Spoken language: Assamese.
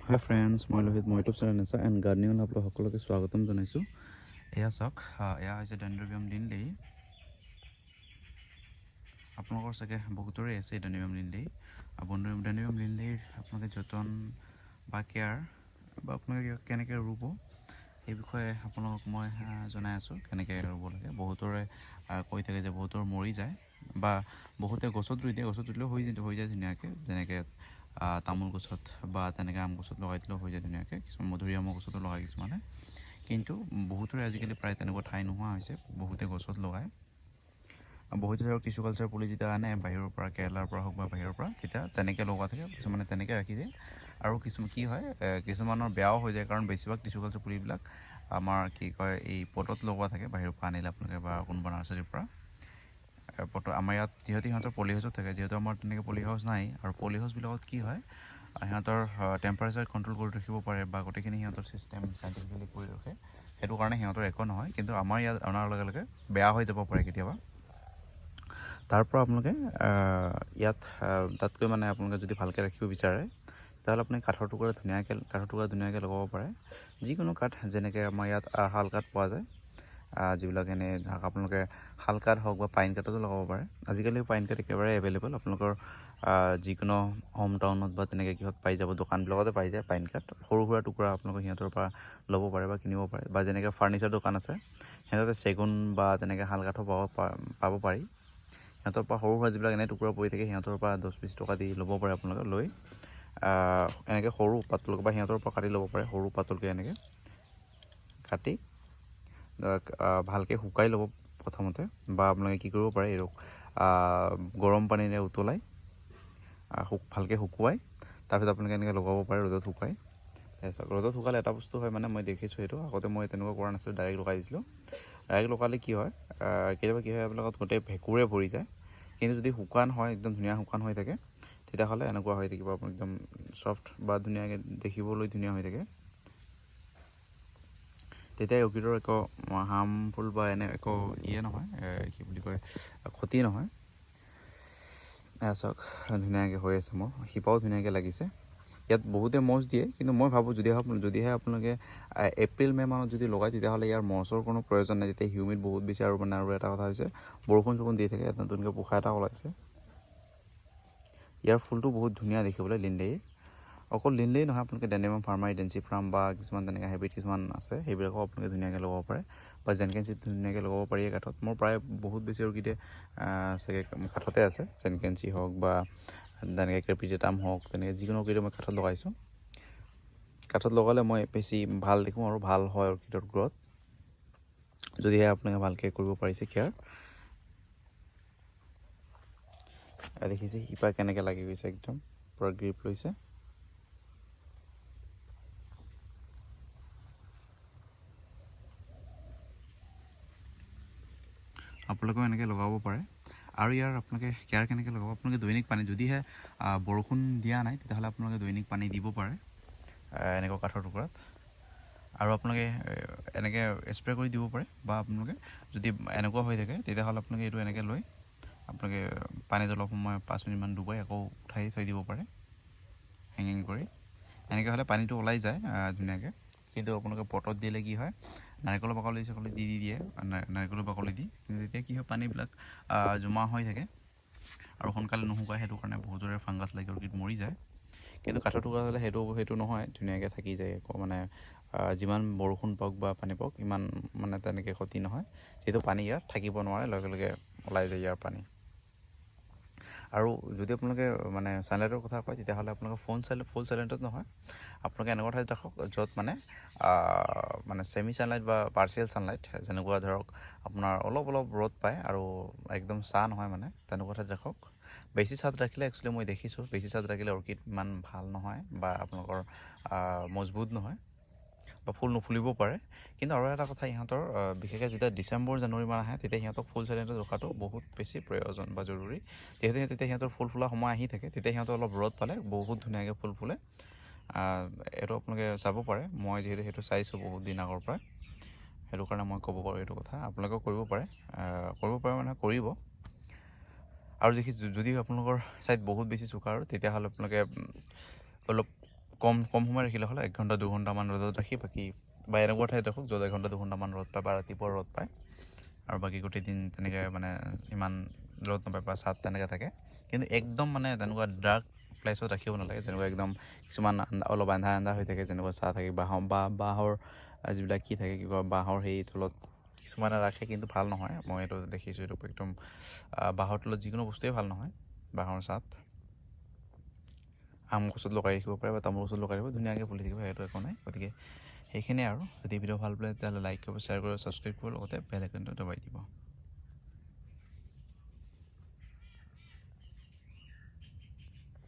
হাই ফ্ৰেণ্ডছ, মই লোহিত, মই ইউটিউব চেনেল নেচাৰ এণ্ড গাৰ্ডেনিঙত আপোনালোক সকলোকে স্বাগতম জনাইছোঁ। এয়া চাওক, এয়া হৈছে ডেনড্ৰবিয়াম লিণ্ডলেয়ি। আপোনালোকৰ চাগে বহুতৰে আছে ডেনড্ৰবিয়াম লিণ্ডলেয়ি। ডেনড্ৰবিয়াম লিণ্ডলেয়িৰ আপোনালোকে যতন বা কেয়াৰ বা আপোনালোকে কেনেকৈ ৰুব সেই বিষয়ে আপোনালোকক মই জনাই আছোঁ, কেনেকৈ ৰুব লাগে। বহুতৰে কৈ থাকে যে বহুতৰ মৰি যায় বা বহুতে গছত ৰুই দিয়ে, গছত ৰুলেও হৈ যায় ধুনীয়াকৈ, যেনেকৈ তামোল গছত বা তেনেকৈ আম গছত লগাই দিলেও হৈ যায় ধুনীয়াকৈ। কিছুমান মধুৰিআমৰ গছতো লগায় কিছুমানে, কিন্তু বহুতৰে আজিকালি প্ৰায় তেনেকুৱা ঠাই নোহোৱা হৈছে, বহুতে গছত লগায়। বহুতে ধৰক টিচু কালচাৰ পুলি যেতিয়া আনে বাহিৰৰ পৰা, কেৰেলাৰ পৰা হওক বা বাহিৰৰ পৰা, তেতিয়া তেনেকৈ লগোৱা থাকে, কিছুমানে তেনেকৈ ৰাখি দিয়ে। আৰু কিছুমান কি হয়, কিছুমানৰ বেয়াও হৈ যায়, কাৰণ বেছিভাগ টিচু কালচাৰ পুলিবিলাক আমাৰ কি কয় এই পটত লগোৱা থাকে, বাহিৰৰ পৰা আনিলে আপোনালোকে বা কোনোবা নাৰ্চাৰীৰ পৰা। আমাৰ ইয়াত যিহেতু সিহঁতৰ পলি হাউচত থাকে, যিহেতু আমাৰ তেনেকৈ পলি হাউচ নাই, আৰু পলি হাউচবিলাকত কি হয়, সিহঁতৰ টেম্পাৰেচাৰ কণ্ট্ৰল কৰি ৰাখিব পাৰে বা গোটেইখিনি সিহঁতৰ ছিষ্টেম চাইণ্টিফিকেলি কৰি ৰাখে, সেইটো কাৰণে সিহঁতৰ একো নহয়। কিন্তু আমাৰ ইয়াত অনাৰ লগে লগে বেয়া হৈ যাব পাৰে কেতিয়াবা। তাৰ পৰা আপোনালোকে ইয়াত তাতকৈ মানে আপোনালোকে যদি ভালকৈ ৰাখিব বিচাৰে, তেতিয়াহ'লে আপুনি কাঠৰ টুকুৰা ধুনীয়াকৈ লগাব পাৰে। যিকোনো কাঠ, যেনেকৈ আমাৰ ইয়াত শাল কাঠ পোৱা যায়, যিবিলাক এনেই ধৰক আপোনালোকে শাল কাঠ হওক বা পাইন কাঠতো লগাব পাৰে। আজিকালি পাইন কাঠ একেবাৰে এভেইলেবল, আপোনালোকৰ যিকোনো হোম টাউনত বা তেনেকৈ কিহত পাই যাব, দোকানবিলাকতে পাই যায় পাইন কাঠ। সৰু সুৰা টুকুৰা আপোনালোকে সিহঁতৰ পৰা ল'ব পাৰে বা কিনিব পাৰে, বা যেনেকৈ ফাৰ্নিচাৰ দোকান আছে, সিহঁতে চেগুন বা তেনেকৈ শাল কাঠো পাব পাৰি। সিহঁতৰ পৰা সৰু সুৰা যিবিলাক এনেই টুকুৰা পৰি থাকে, সিহঁতৰ পৰা 10-20 টকা দি ল'ব পাৰে আপোনালোকে। লৈ এনেকৈ সৰু পাতলকৈ বা সিহঁতৰ পৰা কাটি ল'ব পাৰে, সৰু পাতলকৈ এনেকৈ কাটি ভালকৈ শুকাই ল'ব প্ৰথমতে। বা আপোনালোকে কি কৰিব পাৰে, এইটো গৰম পানীৰে উতলাই ভালকৈ শুকুৱাই তাৰপিছত আপোনালোকে এনেকৈ লগাব পাৰে ৰ'দত শুকাই। তাৰপিছত ৰ'দত শুকালে এটা বস্তু হয়, মানে মই দেখিছোঁ সেইটো, আগতে মই তেনেকুৱা কৰা নাছিলোঁ, ডাইৰেক্ট লগাই দিছিলোঁ। ডাইৰেক্ট লগালে কি হয়, কেতিয়াবা কি হয়, এইবিলাকত গোটেই ভেঁকুৰে ভৰি যায়। কিন্তু যদি শুকান হয়, একদম ধুনীয়া শুকান হৈ থাকে, তেতিয়াহ'লে এনেকুৱা হৈ থাকিব, আপোনাৰ একদম চফ্ট বা ধুনীয়াকৈ দেখিবলৈ ধুনীয়া হৈ থাকে। তেতিয়া উদ্ভিদৰ একো হাৰ্মফুল বা একো নহয়, কি বুলি কয়, ক্ষতি নহয়। চাওক, ধুনীয়াকৈ হৈ আছে, মোৰ শিপাও ধুনীয়াকৈ লাগিছে। ইয়াত বহুতে মছ দিয়ে, কিন্তু মই ভাবোঁ যদিহে আপোনালোকে এপ্ৰিল-মে মানত যদি লগায়, তেতিয়াহ'লে ইয়াৰ মছৰ কোনো প্ৰয়োজন নাই। তেতিয়া হিউমিড বহুত বেছি, আৰু এটা কথা হৈছে, বৰষুণ দি থাকে, নতুনকৈ পোখা এটা ওলাইছে। ইয়াৰ ফুলটো বহুত ধুনীয়া দেখিবলৈ লিণ্ডলেয়িৰ। অকল লিণ্ডলেয়ি নহয়, আপোনালোকে ডেনড্ৰবিয়াম ফাৰ্মাৰী, ডেঞ্চিফ্ৰাম বা কিছুমান তেনেকৈ হাইব্ৰিড কিছুমান আছে, সেইবিলাকো আপোনালোকে ধুনীয়াকৈ লগাব পাৰে। বা জেনকেঞ্চি ধুনীয়াকৈ লগাব পাৰি কাঠত। মোৰ প্ৰায় বহুত বেছি অৰ্কিডে চাগে কাঠতে আছে, জেনকেঞ্চি হওক বা তেনেকৈ ক্ৰেপিটেটাম হওক, তেনেকৈ যিকোনো অৰ্কিডে মই কাঠত লগাইছোঁ। কাঠত লগালে মই বেছি ভাল দেখোঁ আৰু ভাল হয় অৰ্কিডৰ গ্ৰথ, যদিহে আপোনালোকে ভালকৈ কৰিব পাৰিছে কেয়াৰ। দেখিছে শিপা কেনেকৈ লাগি গৈছে, একদম পূৰা গ্ৰিপ লৈছে। আপোনালোকেও এনেকৈ লগাব পাৰে। আৰু ইয়াৰ আপোনালোকে কেয়াৰ কেনেকৈ লগাব, আপোনালোকে দৈনিক পানী, যদিহে বৰষুণ দিয়া নাই, তেতিয়াহ'লে আপোনালোকে দৈনিক পানী দিব পাৰে এনেকুৱা কাঠৰ টুকুৰাত। আৰু আপোনালোকে এনেকৈ স্প্ৰে কৰি দিব পাৰে, বা আপোনালোকে যদি এনেকুৱা হৈ থাকে, তেতিয়াহ'লে আপোনালোকে এইটো এনেকৈ লৈ আপোনালোকে পানীত অলপ সময় 5 মিনিটমান ডুবাই আকৌ উঠাই থৈ দিব পাৰে হেঙিং কৰি। এনেকৈ হ'লে পানীটো ওলাই যায় ধুনীয়াকৈ। কিন্তু আপোনালোকে পটত দিলে কি হয়, নাৰিকলৰ বাকলি দি দিয়ে, নাৰিকলৰ বাকলি দি, কিন্তু তেতিয়া কি হয়, পানীবিলাক জমা হৈ থাকে আৰু সোনকালে নুশুকায়, সেইটো কাৰণে বহুতৰে ফাংগাছ লাগি অৰ্কিড মৰি যায়। কিন্তু কাঠৰ টুকুৰা হ'লে সেইটো নহয়, ধুনীয়াকৈ থাকি যায়। একো যিমান বৰষুণ পাওক বা পানী পাওক, ইমান তেনেকৈ ক্ষতি নহয়, যিহেতু পানী ইয়াত থাকিব নোৱাৰে, লগে লগে ওলাই যায় ইয়াৰ পানী। আৰু যদি আপোনালোকে ছানলাইটৰ কথা কয়, তেতিয়াহ'লে আপোনালোকে ফুল ছাইলেণ্টত নহয়, আপোনালোকে এনেকুৱা ঠাইত ৰাখক য'ত ছেমি ছানলাইট বা পাৰ্চিয়েল ছানলাইট, যেনেকুৱা ধৰক আপোনাৰ অলপ ৰ'দ পায় আৰু একদম ছাঁ নহয়, তেনেকুৱা ঠাইত ৰাখক। বেছি ছাঁত ৰাখিলে একচুৱেলি মই দেখিছোঁ, বেছি ছাঁত ৰাখিলে অৰ্কিড ইমান ভাল নহয় বা আপোনালোকৰ মজবুত নহয় বা ফুল নুফুলিব পাৰে। কিন্তু আৰু এটা কথা, ইহঁতৰ বিশেষকৈ যেতিয়া ডিচেম্বৰ-জানুৱাৰী মান আহে, তেতিয়া সিহঁতক ফুল ছাইলেণ্টত ৰখাটো বহুত বেছি প্ৰয়োজন বা জৰুৰী। যিহেতু তেতিয়া সিহঁতৰ ফুল ফুলা সময় আহি থাকে, তেতিয়া সিহঁতৰ অলপ ৰ'দ পালে বহুত ধুনীয়াকৈ ফুল ফুলে। এইটো আপোনালোকে চাব পাৰে, মই যিহেতু সেইটো চাইছোঁ বহুত দিন আগৰ পৰা, সেইটো কাৰণে মই ক'ব পাৰোঁ এইটো কথা। আপোনালোকেও কৰিব পাৰে কৰিব। আৰু যদি আপোনালোকৰ ছাইড বহুত বেছি চোকা, আৰু তেতিয়াহ'লে আপোনালোকে অলপ কম সময় ৰাখিলে হ'লে 1 ঘণ্টা 2 ঘণ্টামান ৰ'দত ৰাখি বাকী বা এনেকুৱা ঠাইত ৰাখক য'ত 1 ঘণ্টা 2 ঘণ্টামান ৰ'দ পায় বা ৰাতিপুৱা ৰ'দ পায় আৰু বাকী গোটেই দিন তেনেকৈ মানে ইমান ৰ'দ নাপায় বা ছাট তেনেকৈ থাকে। কিন্তু একদম মানে তেনেকুৱা ডাৰ্ক প্লেচত ৰাখিব নালাগে, যেনেকুৱা একদম কিছুমান অলপ আন্ধা হৈ থাকে যেনেকুৱা চাহ থাকে বাঁহৰ যিবিলাক কি থাকে কি কয় বাঁহৰ সেই তলত কিছুমানে ৰাখে, কিন্তু ভাল নহয়। মই এইটো দেখিছোঁ, এইটো একদম বাঁহৰ তলত যিকোনো বস্তুৱেই ভাল নহয়। বাঁহৰ ছাট আম গছত লগাই ৰাখিব পাৰে বা তামোল গছত লগাই ৰাখিব, ধুনীয়াকৈ ফুলি থাকিব, সেইটো একো নাই। গতিকে সেইখিনিয়ে আৰু যদি ভিডিঅ' ভাল পালে তেতিয়াহ'লে লাইক কৰিব, শ্বেয়াৰ কৰিব, ছাবস্ক্ৰাইব কৰিব, লগতে বেল আইকনটো দবাই দিব।